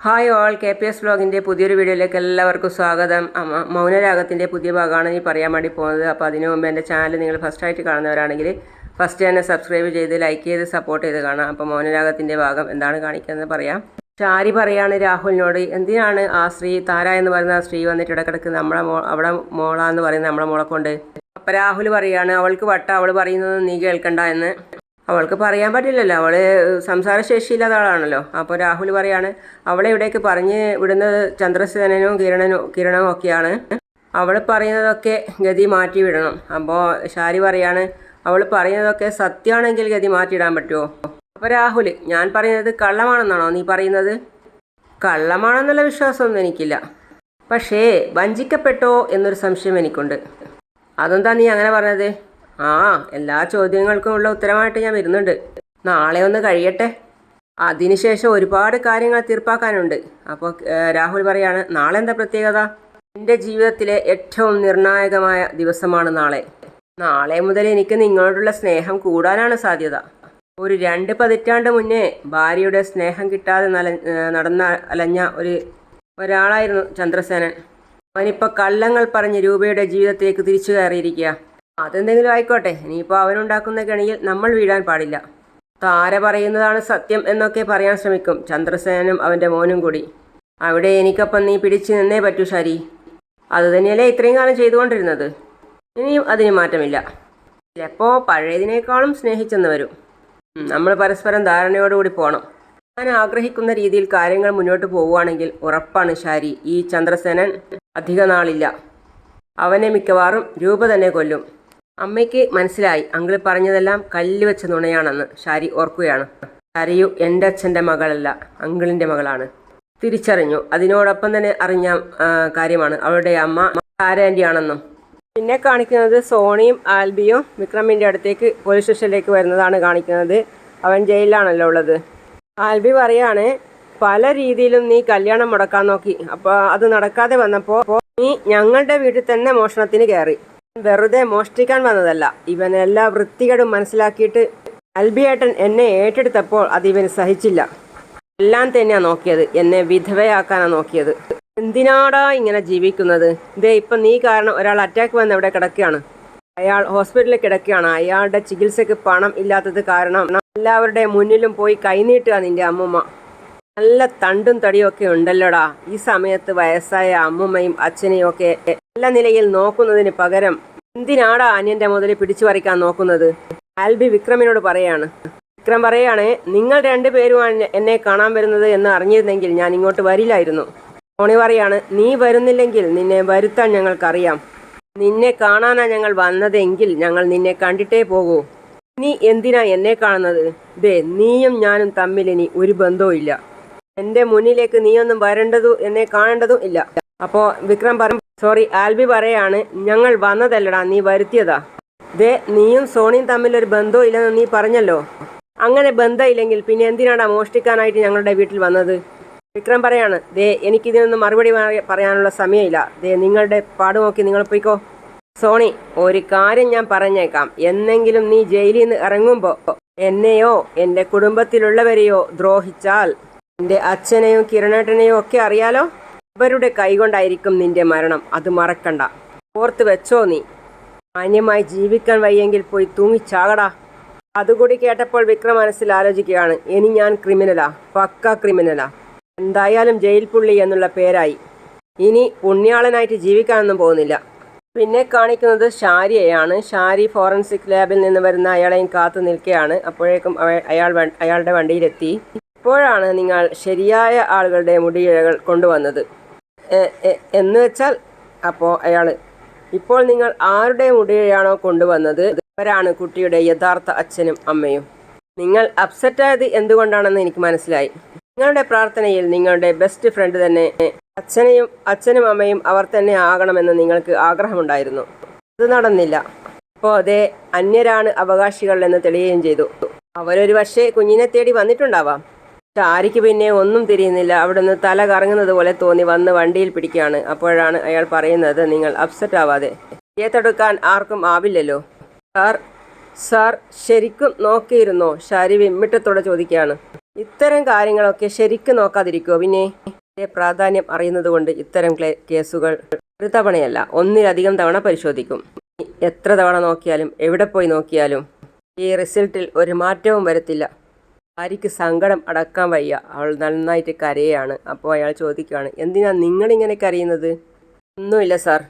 Hi all, KPS വ്ലോഗിൻ്റെ പുതിയൊരു വീഡിയോയിലേക്ക് എല്ലാവർക്കും സ്വാഗതം. മൗനരാഗത്തിൻ്റെ പുതിയ ഭാഗമാണ് ഈ പറയാൻ വേണ്ടി പോകുന്നത്. അപ്പോൾ അതിനു മുമ്പ് എൻ്റെ ചാനൽ നിങ്ങൾ ഫസ്റ്റായിട്ട് കാണുന്നവരാണെങ്കിൽ ഫസ്റ്റ് തന്നെ സബ്സ്ക്രൈബ് ചെയ്ത് ലൈക്ക് ചെയ്ത് സപ്പോർട്ട് ചെയ്ത് കാണാം. അപ്പോൾ മൗനരാഗത്തിൻ്റെ ഭാഗം എന്താണ് കാണിക്കുന്നത് പറയാം. ഷാരി പറയാണ് രാഹുലിനോട്, എന്തിനാണ് ആ സ്ത്രീ താര എന്ന് പറയുന്ന ആ സ്ത്രീ വന്നിട്ട് ഇടക്കിടക്ക് അവിടെ മോളാന്ന് പറയുന്ന നമ്മളെ മോളെ കൊണ്ട്. അപ്പോൾ രാഹുൽ പറയാണ് അവൾക്ക് അവൾ പറയുന്നത് നീ കേൾക്കണ്ട എന്ന്. അവൾക്ക് പറയാൻ പറ്റില്ലല്ലോ, അവൾ സംസാരശേഷിയില്ലാത്ത ആളാണല്ലോ. അപ്പോൾ രാഹുൽ പറയാണ് അവളെ ഇവിടേക്ക് പറഞ്ഞ് വിടുന്നത് ചന്ദ്രസേനനും കിരണവും ഒക്കെയാണ്. അവൾ പറയുന്നതൊക്കെ ഗതി മാറ്റി വിടണം. അപ്പോൾ ഷാരി പറയാണ് അവൾ പറയുന്നതൊക്കെ സത്യമാണെങ്കിൽ ഗതി മാറ്റിയിടാൻ പറ്റുമോ? അപ്പോൾ രാഹുൽ, ഞാൻ പറയുന്നത് കള്ളമാണെന്നാണോ നീ പറയുന്നത്? കള്ളമാണെന്നുള്ള വിശ്വാസമൊന്നും എനിക്കില്ല, പക്ഷേ വഞ്ചിക്കപ്പെട്ടോ എന്നൊരു സംശയം എനിക്കുണ്ട്. അതെന്താ നീ അങ്ങനെ പറഞ്ഞത്? എല്ലാ ചോദ്യങ്ങൾക്കും ഉള്ള ഉത്തരമായിട്ട് ഞാൻ വരുന്നുണ്ട്. നാളെ ഒന്ന് കഴിയട്ടെ, അതിനുശേഷം ഒരുപാട് കാര്യങ്ങൾ തീർപ്പാക്കാനുണ്ട്. അപ്പോൾ രാഹുൽ പറയാണ് നാളെ എന്താ പ്രത്യേകത? എൻ്റെ ജീവിതത്തിലെ ഏറ്റവും നിർണായകമായ ദിവസമാണ് നാളെ. നാളെ മുതൽ എനിക്ക് നിങ്ങളോടുള്ള സ്നേഹം കൂടാനാണ് സാധ്യത. ഒരു 2 പതിറ്റാണ്ട് മുന്നേ ഭാര്യയുടെ സ്നേഹം കിട്ടാതെ അലഞ്ഞ ഒരാളായിരുന്നു ചന്ദ്രസേനൻ. അവനിപ്പോൾ കള്ളങ്ങൾ പറഞ്ഞ് രൂപയുടെ ജീവിതത്തിലേക്ക് തിരിച്ചു കയറിയിരിക്കുക. അതെന്തെങ്കിലും ആയിക്കോട്ടെ, ഇനിയിപ്പോൾ അവനുണ്ടാക്കുന്ന കെണിയിൽ നമ്മൾ വീഴാൻ പാടില്ല. താര പറയുന്നതാണ് സത്യം എന്നൊക്കെ പറയാൻ ശ്രമിക്കും ചന്ദ്രസേനനും അവൻ്റെ മോനും കൂടി. അവിടെ എനിക്കൊപ്പം നീ പിടിച്ചു നിന്നേ പറ്റൂ ഷാരി. അതുതന്നെയല്ലേ ഇത്രയും കാലം ചെയ്തുകൊണ്ടിരുന്നത്. ഇനിയും അതിന് മാറ്റമില്ല. ചിലപ്പോൾ പഴയതിനേക്കാളും സ്നേഹിച്ചെന്ന് വരും. നമ്മൾ പരസ്പരം ധാരണയോടുകൂടി പോകണം. ഞാൻ ആഗ്രഹിക്കുന്ന രീതിയിൽ കാര്യങ്ങൾ മുന്നോട്ട് പോവുകയാണെങ്കിൽ ഉറപ്പാണ് ഷാരി, ഈ ചന്ദ്രസേനൻ അധിക നാളില്ല. അവനെ മിക്കവാറും രൂപ തന്നെ കൊല്ലും. അമ്മയ്ക്ക് മനസ്സിലായി അങ്കിൾ പറഞ്ഞതെല്ലാം കല്ല് വെച്ച നുണയാണെന്ന് ഷാരി ഓർക്കുകയാണ്. ഷാരിയു എൻ്റെ അച്ഛൻ്റെ മകളല്ല, അങ്കിളിൻ്റെ മകളാണ്. തിരിച്ചറിഞ്ഞു. അതിനോടൊപ്പം തന്നെ അറിഞ്ഞ കാര്യമാണ് അവളുടെ അമ്മ ആരാൻറ്റി ആണെന്നും. പിന്നെ കാണിക്കുന്നത് സോണിയും ആൽബിയും വിക്രമിൻ്റെ അടുത്തേക്ക് പോലീസ് സ്റ്റേഷനിലേക്ക് വരുന്നതാണ് കാണിക്കുന്നത്. അവൻ ജയിലിലാണല്ലോ ഉള്ളത്. ആൽബി പറയാണ് പല രീതിയിലും നീ കല്യാണം മുടക്കാൻ നോക്കി, അപ്പോൾ അത് നടക്കാതെ വന്നപ്പോൾ നീ ഞങ്ങളുടെ വീട്ടിൽ തന്നെ മോഷണത്തിന് കയറി. വെറുതെ മോഷ്ടിക്കാൻ വന്നതല്ല. ഇവൻ എല്ലാ വൃത്തികേടും മനസ്സിലാക്കിയിട്ട് അൽബിയേട്ടൻ എന്നെ ഏറ്റെടുത്തപ്പോൾ അത് ഇവന് സഹിച്ചില്ല. എല്ലാം തന്നെയാണ് നോക്കിയത്, എന്നെ വിധവയാക്കാനാണ് നോക്കിയത്. എന്തിനാടാ ഇങ്ങനെ ജീവിക്കുന്നത്? ഇപ്പം നീ കാരണം ഒരാൾ അറ്റാക്ക് വന്ന് ഇവിടെ കിടക്കുകയാണ്. അയാൾ ഹോസ്പിറ്റലിൽ കിടക്കുകയാണ്. അയാളുടെ ചികിത്സയ്ക്ക് പണം ഇല്ലാത്തത് കാരണം എല്ലാവരുടെ മുന്നിലും പോയി കൈനീട്ടുക നിന്റെ അമ്മൂമ്മ. നല്ല തണ്ടും തടിയും ഒക്കെ ഉണ്ടല്ലോടാ. ഈ സമയത്ത് വയസ്സായ അമ്മൂമ്മയും അച്ഛനെയും ഒക്കെ നല്ല നിലയിൽ നോക്കുന്നതിന് പകരം എന്തിനാടാ അന്യന്റെ മുതൽ പിടിച്ചു പറിക്കാൻ നോക്കുന്നത്? ആൽബി വിക്രമിനോട് പറയാണ്. വിക്രം പറയാണ് നിങ്ങൾ 2 പേരുമാണ് എന്നെ കാണാൻ വരുന്നത് എന്ന് അറിഞ്ഞിരുന്നെങ്കിൽ ഞാൻ ഇങ്ങോട്ട് വരില്ലായിരുന്നു. സോണി പറയാണ് നീ വരുന്നില്ലെങ്കിൽ നിന്നെ വരുത്താൻ ഞങ്ങൾക്കറിയാം. നിന്നെ കാണാനാ ഞങ്ങൾ വന്നതെങ്കിൽ ഞങ്ങൾ നിന്നെ കണ്ടിട്ടേ പോകൂ. നീ എന്തിനാ എന്നെ കാണുന്നത്? നീയും ഞാനും തമ്മിൽ ഇനി ഒരു ബന്ധവും ഇല്ല. എൻ്റെ മുന്നിലേക്ക് നീയൊന്നും വരേണ്ടതും എന്നെ കാണേണ്ടതും ഇല്ല. അപ്പോൾ വിക്രം ആൽബി പറയാണ് ഞങ്ങൾ വന്നതല്ലടാ, നീ വരുത്തിയതാ. നീയും സോണിയും തമ്മിലൊരു ബന്ധവും ഇല്ലെന്ന് നീ പറഞ്ഞല്ലോ. അങ്ങനെ ബന്ധമില്ലെങ്കിൽ പിന്നെ എന്തിനാടാ മോഷ്ടിക്കാനായിട്ട് ഞങ്ങളുടെ വീട്ടിൽ വന്നത്? വിക്രം പറയാണ് എനിക്കിതിനൊന്നും മറുപടി പറയാനുള്ള സമയമില്ല. നിങ്ങളുടെ പാട് നോക്കി നിങ്ങൾ പോയിക്കോ. സോണി, ഒരു കാര്യം ഞാൻ പറഞ്ഞേക്കാം. എന്നെങ്കിലും നീ ജയിലിൽ നിന്ന് ഇറങ്ങുമ്പോൾ എന്നെയോ എൻ്റെ കുടുംബത്തിലുള്ളവരെയോ ദ്രോഹിച്ചാൽ എൻ്റെ അച്ഛനെയും കിരണേട്ടനെയും ഒക്കെ അറിയാലോ, അവരുടെ കൈകൊണ്ടായിരിക്കും നിന്റെ മരണം. അത് മറക്കണ്ട, ഓർത്ത് വെച്ചോ. നീ മാന്യമായി ജീവിക്കാൻ വയ്യെങ്കിൽ പോയി തൂങ്ങിച്ചാകടാ. അതുകൂടി കേട്ടപ്പോൾ വിക്രം മനസ്സിൽ ആലോചിക്കുകയാണ്, ഇനി ഞാൻ ക്രിമിനലാ, പക്ക ക്രിമിനലാ. എന്തായാലും ജയിൽ പുള്ളി എന്നുള്ള പേരായി. ഇനി പുണ്യാളനായിട്ട് ജീവിക്കാനൊന്നും പോകുന്നില്ല. പിന്നെ കാണിക്കുന്നത് ഷാരിയെയാണ്. ഷാരി ഫോറൻസിക് ലാബിൽ നിന്ന് വരുന്ന അയാളെയും കാത്തു നിൽക്കുകയാണ്. അപ്പോഴേക്കും അയാളുടെ വണ്ടിയിലെത്തി. ഇപ്പോഴാണ് നിങ്ങൾ ശരിയായ ആളുകളുടെ മുടിയിഴകൾ കൊണ്ടുവന്നത് എന്ന് വെച്ചാൽ, അപ്പോൾ ഇപ്പോൾ നിങ്ങൾ ആരുടെ മുടിയിഴയാണോ കൊണ്ടുവന്നത് അവരാണ് കുട്ടിയുടെ യഥാർത്ഥ അച്ഛനും അമ്മയും. നിങ്ങൾ അപ്സെറ്റായത് എന്തുകൊണ്ടാണെന്ന് എനിക്ക് മനസ്സിലായി. നിങ്ങളുടെ പ്രാർത്ഥനയിൽ നിങ്ങളുടെ ബെസ്റ്റ് ഫ്രണ്ട് തന്നെ അച്ഛനും അമ്മയും അവർ തന്നെ ആകണമെന്ന് നിങ്ങൾക്ക് ആഗ്രഹമുണ്ടായിരുന്നു. അത് നടന്നില്ല. അപ്പോൾ അന്യരാണ് അവകാശികൾ എന്ന് തെളിയുകയും ചെയ്തു. അവരൊരു പക്ഷേ കുഞ്ഞിനെ തേടി വന്നിട്ടുണ്ടാവാം. ഷാരിക്ക് പിന്നെ ഒന്നും തിരിയുന്നില്ല. അവിടുന്ന് തല കറങ്ങുന്നത് പോലെ തോന്നി വന്ന് വണ്ടിയിൽ പിടിക്കുകയാണ്. അപ്പോഴാണ് അയാൾ പറയുന്നത് നിങ്ങൾ അപ്സെറ്റ് ആവാതെ, തടുക്കാൻ ആർക്കും ആവില്ലല്ലോ. സാർ ശരിക്കും നോക്കിയിരുന്നോ? ഷാരി വിമ്മിട്ടത്തോടെ ചോദിക്കുകയാണ്. ഇത്തരം കാര്യങ്ങളൊക്കെ ശരിക്കും നോക്കാതിരിക്കുമോ? പിന്നെ പ്രാധാന്യം അറിയുന്നത് കൊണ്ട് ഇത്തരം കേസുകൾ ഒരു തവണയല്ല ഒന്നിലധികം തവണ പരിശോധിക്കും. എത്ര തവണ നോക്കിയാലും എവിടെ പോയി നോക്കിയാലും ഈ റിസൾട്ടിൽ ഒരു മാറ്റവും വരത്തില്ല. ഭാര്യയ്ക്ക് സങ്കടം അടക്കാൻ വയ്യ, അവൾ നന്നായിട്ട് കരയാണ്. അപ്പോൾ അയാൾ ചോദിക്കുകയാണ്, എന്തിനാ നിങ്ങളിങ്ങനെ കരയുന്നത്? ഒന്നുമില്ല സാർ,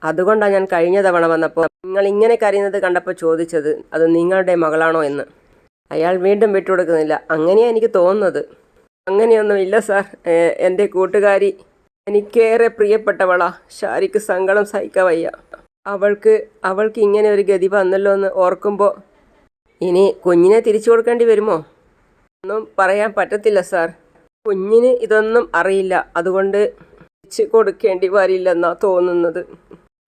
അതുകൊണ്ടാണ് ഞാൻ കഴിഞ്ഞ തവണ വന്നപ്പോൾ നിങ്ങൾ ഇങ്ങനെ കരയുന്നത് കണ്ടപ്പോൾ ചോദിച്ചത് അത് നിങ്ങളുടെ മകളാണോ എന്ന്. അയാൾ വീണ്ടും വിട്ടുകൊടുക്കുന്നില്ല. അങ്ങനെയാണ് എനിക്ക് തോന്നുന്നത്. അങ്ങനെയൊന്നുമില്ല സാർ, എൻ്റെ കൂട്ടുകാരി എനിക്കേറെ പ്രിയപ്പെട്ടവളാ. ഷാരിക്ക് സങ്കടം സഹിക്കാൻ വയ്യ. അവൾക്ക് ഇങ്ങനെ ഒരു ഗതി വന്നല്ലോ എന്ന് ഓർക്കുമ്പോൾ ഇനി കുഞ്ഞിനെ തിരിച്ചു കൊടുക്കേണ്ടി വരുമോ? ഒന്നും പറയാൻ പറ്റത്തില്ല സാർ. കുഞ്ഞിന് ഇതൊന്നും അറിയില്ല, അതുകൊണ്ട് തിരിച്ചു കൊടുക്കേണ്ടി വരില്ലെന്നാ തോന്നുന്നത്.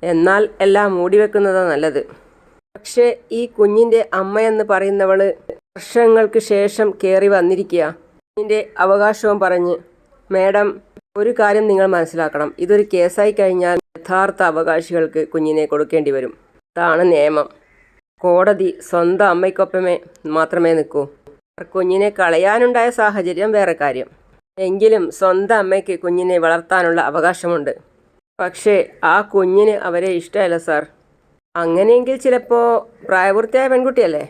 എന്നാൽ എല്ലാം മൂടിവെക്കുന്നതാണ് നല്ലത്. പക്ഷേ ഈ കുഞ്ഞിൻ്റെ അമ്മയെന്ന് പറയുന്നവള് വർഷങ്ങൾക്ക് ശേഷം കയറി വന്നിരിക്കുക. കുഞ്ഞിൻ്റെ അവകാശവും പറഞ്ഞ്. മേഡം, ഒരു കാര്യം നിങ്ങൾ മനസ്സിലാക്കണം, ഇതൊരു കേസായി കഴിഞ്ഞാൽ യഥാർത്ഥ അവകാശികൾക്ക് കുഞ്ഞിനെ കൊടുക്കേണ്ടി വരും. അതാണ് നിയമം. കോടതി സ്വന്തം അമ്മയ്ക്കൊപ്പമേ മാത്രമേ നിൽക്കൂ. കുഞ്ഞിനെ കളയാനുണ്ടായ സാഹചര്യം വേറെ കാര്യം. എങ്കിലും സ്വന്തം അമ്മയ്ക്ക് കുഞ്ഞിനെ വളർത്താനുള്ള അവകാശമുണ്ട്. പക്ഷേ ആ കുഞ്ഞിന് അവരെ ഇഷ്ടമല്ല സാർ. അങ്ങനെയെങ്കിൽ ചിലപ്പോൾ പ്രായപൂർത്തിയായ പെൺകുട്ടിയല്ലേ,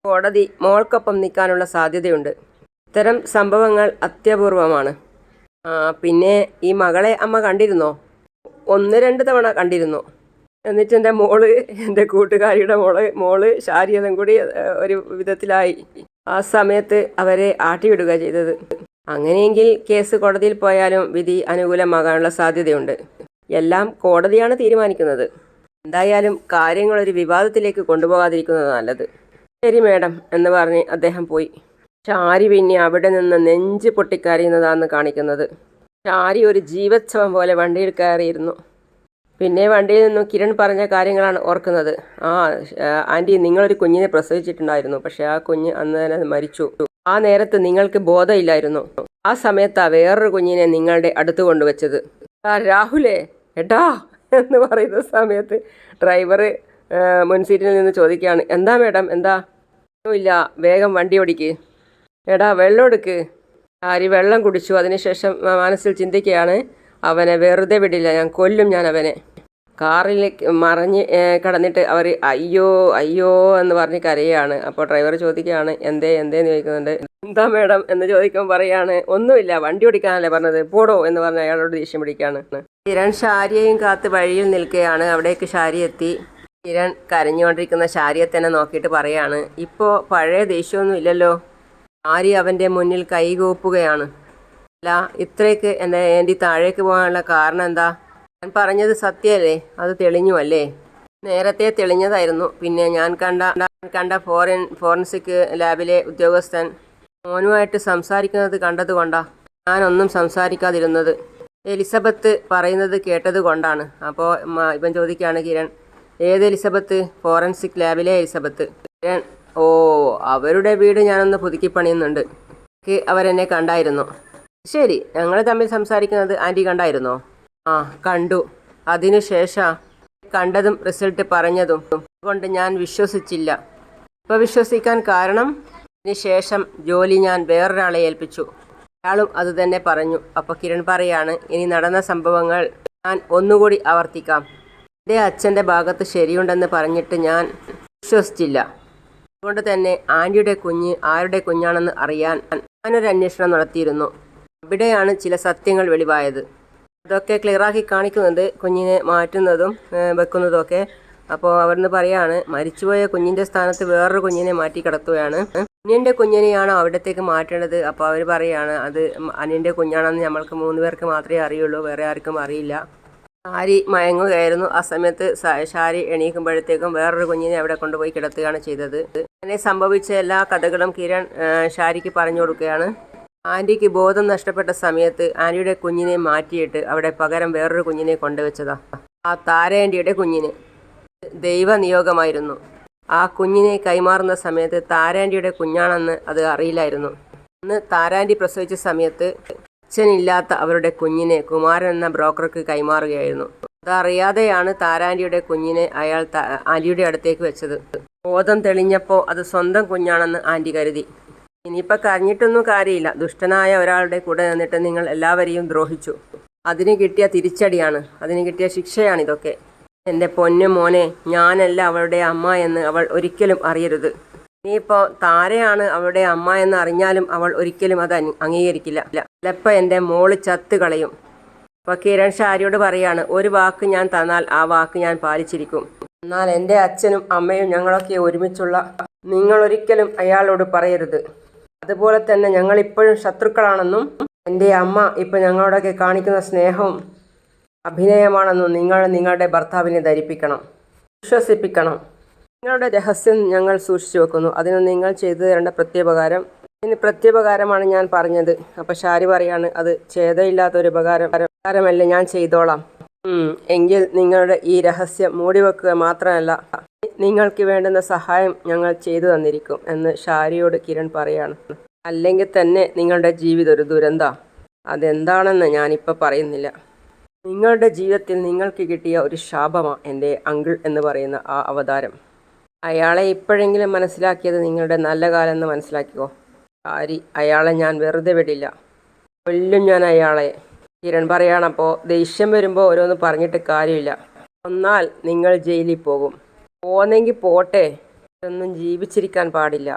കോടതി മോൾക്കൊപ്പം നിൽക്കാനുള്ള സാധ്യതയുണ്ട്. ഇത്തരം സംഭവങ്ങൾ അത്യപൂർവമാണ്. പിന്നെ ഈ മകളെ അമ്മ കണ്ടിരുന്നോ? 1-2 തവണ കണ്ടിരുന്നു. എന്നിട്ട് എൻ്റെ കൂട്ടുകാരിയുടെ മോള് ശാരീരം കൂടി ഒരു വിധത്തിലായി. ആ സമയത്ത് അവരെ ആട്ടിവിടുക ചെയ്തത്. അങ്ങനെയെങ്കിൽ കേസ് കോടതിയിൽ പോയാലും വിധി അനുകൂലമാകാനുള്ള സാധ്യതയുണ്ട്. എല്ലാം കോടതിയാണ് തീരുമാനിക്കുന്നത്. എന്തായാലും കാര്യങ്ങളൊരു വിവാദത്തിലേക്ക് കൊണ്ടുപോകാതിരിക്കുന്നത് നല്ലത്. ശരി മേഡം എന്ന് പറഞ്ഞ് അദ്ദേഹം പോയി. ഷാരി പിന്നെ അവിടെ നിന്ന് നെഞ്ച് പൊട്ടിക്കരയുന്നതാണ് കാണിക്കുന്നത്. ഷാരി ഒരു ജീവച്ഛവം പോലെ വണ്ടിയിൽ കയറിയിരുന്നു. പിന്നെ വണ്ടിയിൽ നിന്നും കിരൺ പറഞ്ഞ കാര്യങ്ങളാണ് ഓർക്കുന്നത്. ആൻറ്റി, നിങ്ങളൊരു കുഞ്ഞിനെ പ്രസവിച്ചിട്ടുണ്ടായിരുന്നു, പക്ഷെ ആ കുഞ്ഞ് അന്ന് തന്നെ മരിച്ചു. ആ നേരത്ത് നിങ്ങൾക്ക് ബോധമില്ലായിരുന്നു. ആ സമയത്താണ് വേറൊരു കുഞ്ഞിനെ നിങ്ങളുടെ അടുത്ത് കൊണ്ടുവച്ചത്. രാഹുലേ എടാ എന്ന് പറയുന്ന സമയത്ത് ഡ്രൈവർ മുൻസീറ്റിൽ നിന്ന് ചോദിക്കുകയാണ്, എന്താ മേഡം, എന്താ? ഒന്നുമില്ല, വേഗം വണ്ടി ഓടിക്ക്. എടാ വെള്ളം എടുക്ക്. ആരി വെള്ളം കുടിച്ചു. അതിനുശേഷം മനസ്സിൽ ചിന്തിക്കുകയാണ്, അവനെ വെറുതെ വിടില്ല, ഞാൻ കൊല്ലും അവനെ. കാറിൽ മറിഞ്ഞ് കിടന്നിട്ട് അവർ അയ്യോ അയ്യോ എന്ന് പറഞ്ഞ് കരയാണ്. അപ്പോൾ ഡ്രൈവർ ചോദിക്കുകയാണ്, എന്തേന്ന് ചോദിക്കുന്നുണ്ട്. എന്താ മേഡം എന്ന് ചോദിക്കുമ്പോൾ പറയാണ്, ഒന്നുമില്ല, വണ്ടി ഓടിക്കാനല്ലേ പറഞ്ഞത്, പോടോ എന്ന് പറഞ്ഞ് അയാളോട് ദേഷ്യം പിടിക്കുകയാണ്. കിരൺ ഷാരിയെയും കാത്ത് വഴിയിൽ നിൽക്കുകയാണ്. അവിടേക്ക് ഷാരി എത്തി. കിരൺ കരഞ്ഞുകൊണ്ടിരിക്കുന്ന ഷാരിയെ തന്നെ നോക്കിയിട്ട് പറയാണ്, ഇപ്പോൾ പഴയ ദേഷ്യമൊന്നും ഇല്ലല്ലോ. ഷാരി അവൻ്റെ മുന്നിൽ കൈകൂപ്പുകയാണ്. അല്ല, ഇത്രയ്ക്ക് എൻ്റെ ആൻറ്റി താഴേക്ക് പോകാനുള്ള കാരണം എന്താ? ഞാൻ പറഞ്ഞത് സത്യമല്ലേ? അത് തെളിഞ്ഞു അല്ലേ? നേരത്തെ തെളിഞ്ഞതായിരുന്നു. പിന്നെ ഞാൻ കണ്ട ഫോറൻസിക് ലാബിലെ ഉദ്യോഗസ്ഥൻ മോനുമായിട്ട് സംസാരിക്കുന്നത് കണ്ടതുകൊണ്ടാണ് ഞാനൊന്നും സംസാരിക്കാതിരുന്നത്. എലിസബത്ത് പറയുന്നത് കേട്ടത് കൊണ്ടാണ്. അപ്പോൾ ഇവൻ ചോദിക്കുകയാണ്, കിരൺ, ഏത് എലിസബത്ത്? ഫോറൻസിക് ലാബിലെ എലിസബത്ത്. കിരൺ, ഓ, അവരുടെ വീട് ഞാനൊന്ന് പുതുക്കി പണിയുന്നുണ്ട്. അവരെന്നെ കണ്ടായിരുന്നു. ശരി, ഞങ്ങൾ തമ്മിൽ സംസാരിക്കുന്നത് ആൻറ്റി കണ്ടായിരുന്നോ? ആ, കണ്ടു. അതിനുശേഷം കണ്ടതും റിസൾട്ട് പറഞ്ഞതും കൊണ്ട് ഞാൻ വിശ്വസിച്ചില്ല. ഇപ്പോൾ വിശ്വസിക്കാൻ കാരണം, അതിനുശേഷം ജോലി ഞാൻ വേറൊരാളെ ഏൽപ്പിച്ചു. അയാളും അത് തന്നെ പറഞ്ഞു. അപ്പോൾ കിരൺ പറയാണ്, ഇനി നടന്ന സംഭവങ്ങൾ ഞാൻ ഒന്നുകൂടി ആവർത്തിക്കാം. എൻ്റെ അച്ഛൻ്റെ ഭാഗത്ത് ശരിയുണ്ടെന്ന് പറഞ്ഞിട്ട് ഞാൻ വിശ്വസിച്ചില്ല. അതുകൊണ്ട് തന്നെ ആൻറ്റിയുടെ കുഞ്ഞ് ആരുടെ കുഞ്ഞാണെന്ന് അറിയാൻ ഞാനൊരു അന്വേഷണം നടത്തിയിരുന്നു. അവിടെയാണ് ചില സത്യങ്ങൾ വെളിവായത്. അതൊക്കെ ക്ലിയറാക്കി കാണിക്കുന്നുണ്ട്, കുഞ്ഞിനെ മാറ്റുന്നതും വെക്കുന്നതും ഒക്കെ. അപ്പോൾ അവിടുന്ന് പറയാണ്, മരിച്ചുപോയ കുഞ്ഞിൻ്റെ സ്ഥാനത്ത് വേറൊരു കുഞ്ഞിനെ മാറ്റി കിടത്തുകയാണ്. അനിയൻ്റെ കുഞ്ഞിനെയാണോ അവിടത്തേക്ക് മാറ്റേണ്ടത്? അപ്പോൾ അവർ പറയാണ്, അത് അനിയൻ്റെ കുഞ്ഞാണെന്ന് നമ്മൾക്ക് 3 പേർക്ക് മാത്രമേ അറിയുള്ളൂ, വേറെ ആർക്കും അറിയില്ല. ഷാരി മയങ്ങുകയായിരുന്നു. ആ സമയത്ത് ഷാരി എണീക്കുമ്പോഴത്തേക്കും വേറൊരു കുഞ്ഞിനെ അവിടെ കൊണ്ടുപോയി കിടത്തുകയാണ് ചെയ്തത്. അങ്ങനെ സംഭവിച്ച എല്ലാ കഥകളും കിരൺ ഷാരിക്ക് പറഞ്ഞു കൊടുക്കുകയാണ്. ആൻറ്റിക്ക് ബോധം നഷ്ടപ്പെട്ട സമയത്ത് ആൻറ്റിയുടെ കുഞ്ഞിനെ മാറ്റിയിട്ട് അവിടെ പകരം വേറൊരു കുഞ്ഞിനെ കൊണ്ടുവച്ചതാ. ആ താരാൻറ്റിയുടെ കുഞ്ഞിനെ. ദൈവനിയോഗമായിരുന്നു. ആ കുഞ്ഞിനെ കൈമാറുന്ന സമയത്ത് താരാൻറ്റിയുടെ കുഞ്ഞാണെന്ന് അത് അറിയില്ലായിരുന്നു. അന്ന് താരാൻറ്റി പ്രസവിച്ച സമയത്ത് അച്ഛനില്ലാത്ത അവരുടെ കുഞ്ഞിനെ കുമാരൻ എന്ന ബ്രോക്കർക്ക് കൈമാറുകയായിരുന്നു. അതറിയാതെയാണ് താരാൻറ്റിയുടെ കുഞ്ഞിനെ അയാൾ ആൻറ്റിയുടെ അടുത്തേക്ക് വെച്ചത്. ബോധം തെളിഞ്ഞപ്പോൾ അത് സ്വന്തം കുഞ്ഞാണെന്ന് ആൻറ്റി കരുതി. ഇനിയിപ്പോൾ കരഞ്ഞിട്ടൊന്നും കാര്യമില്ല. ദുഷ്ടനായ ഒരാളുടെ കൂടെ നിന്നിട്ട് നിങ്ങൾ എല്ലാവരെയും ദ്രോഹിച്ചു. അതിന് കിട്ടിയ തിരിച്ചടിയാണ്, അതിന് കിട്ടിയ ശിക്ഷയാണിതൊക്കെ. എൻ്റെ പൊന്നു മോനെ, ഞാനല്ല അവളുടെ അമ്മ എന്ന് അവൾ ഒരിക്കലും അറിയരുത്. ഇനിയിപ്പോൾ താരയാണ് അവളുടെ അമ്മ എന്ന് അറിഞ്ഞാലും അവൾ ഒരിക്കലും അത് അംഗീകരിക്കില്ല. ചിലപ്പോൾ എൻ്റെ മോള് ചത്ത് കളയും. അപ്പോൾ കിരൺ ഷാരിയോട് പറയാണ്, ഒരു വാക്ക് ഞാൻ തന്നാൽ ആ വാക്ക് ഞാൻ പാലിച്ചിരിക്കും. എന്നാൽ എൻ്റെ അച്ഛനും അമ്മയും ഞങ്ങളൊക്കെ ഒരുമിച്ചുള്ള നിങ്ങളൊരിക്കലും അയാളോട് പറയരുത്. അതുപോലെ തന്നെ ഞങ്ങളിപ്പോഴും ശത്രുക്കളാണെന്നും എൻ്റെ അമ്മ ഇപ്പോൾ ഞങ്ങളോടൊക്കെ കാണിക്കുന്ന സ്നേഹവും അഭിനയമാണെന്നും നിങ്ങൾ നിങ്ങളുടെ ഭർത്താവിനെ ധരിപ്പിക്കണം, വിശ്വസിപ്പിക്കണം. നിങ്ങളുടെ രഹസ്യം ഞങ്ങൾ സൂക്ഷിച്ചു വെക്കുന്നു. അതിന് നിങ്ങൾ ചെയ്തു തരേണ്ട പ്രത്യുപകാരം, ഇതിന് പ്രത്യുപകാരമാണ് ഞാൻ പറഞ്ഞത്. അപ്പോൾ ഷാരി പറയാണ്, അത് ഛേദമില്ലാത്തൊരു ഉപകാരമല്ലേ, ഞാൻ ചെയ്തോളാം. എങ്കിൽ നിങ്ങളുടെ ഈ രഹസ്യം മൂടിവെക്കുക മാത്രമല്ല, നിങ്ങൾക്ക് വേണ്ടുന്ന സഹായം ഞങ്ങൾ ചെയ്തു തന്നിരിക്കും എന്ന് ഷാരിയോട് കിരൺ പറയാണ്. അല്ലെങ്കിൽ തന്നെ നിങ്ങളുടെ ജീവിതം ഒരു ദുരന്താ. അതെന്താണെന്ന് ഞാനിപ്പോൾ പറയുന്നില്ല. നിങ്ങളുടെ ജീവിതത്തിൽ നിങ്ങൾക്ക് കിട്ടിയ ഒരു ശാപമാണ് എൻ്റെ അങ്കിൾ എന്ന് പറയുന്ന ആ അവതാരം. അയാളെ ഇപ്പോഴെങ്കിലും മനസ്സിലാക്കിയത് നിങ്ങളുടെ നല്ല കാലം എന്ന് മനസ്സിലാക്കിക്കോ. അയാളെ ഞാൻ വെറുതെ വിടില്ല, കൊല്ലും ഞാൻ അയാളെ. കിരൺ പറയാണപ്പോൾ ദേഷ്യം വരുമ്പോൾ ഓരോന്ന് പറഞ്ഞിട്ട് കാര്യമില്ല. ഒന്നാൽ നിങ്ങൾ ജയിലിൽ പോകും. പോന്നെങ്കിൽ പോട്ടെ, ഒന്നും ജീവിച്ചിരിക്കാൻ പാടില്ല.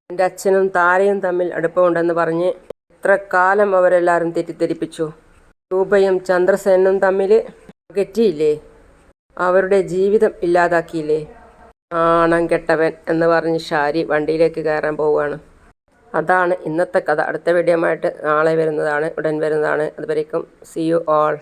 എൻ്റെ അച്ഛനും താരയും തമ്മിൽ അടുപ്പമുണ്ടെന്ന് പറഞ്ഞ് എത്ര കാലം അവരെല്ലാവരും തെറ്റിദ്ധരിപ്പിച്ചു. രൂപയും ചന്ദ്രസേനും തമ്മിൽ അകറ്റിയില്ലേ, അവരുടെ ജീവിതം ഇല്ലാതാക്കിയില്ലേ. ആണം കെട്ടവൻ എന്ന് പറഞ്ഞ് ഷാരി വണ്ടിയിലേക്ക് കയറാൻ പോവുകയാണ്. അതാണ് ഇന്നത്തെ കഥ. അടുത്ത വീഡിയോ ആയിട്ട് നാളെ വരുന്നതാണ്, ഉടൻ വരുന്നതാണ്. അതുവരേക്കും സീ യു ഓൾ.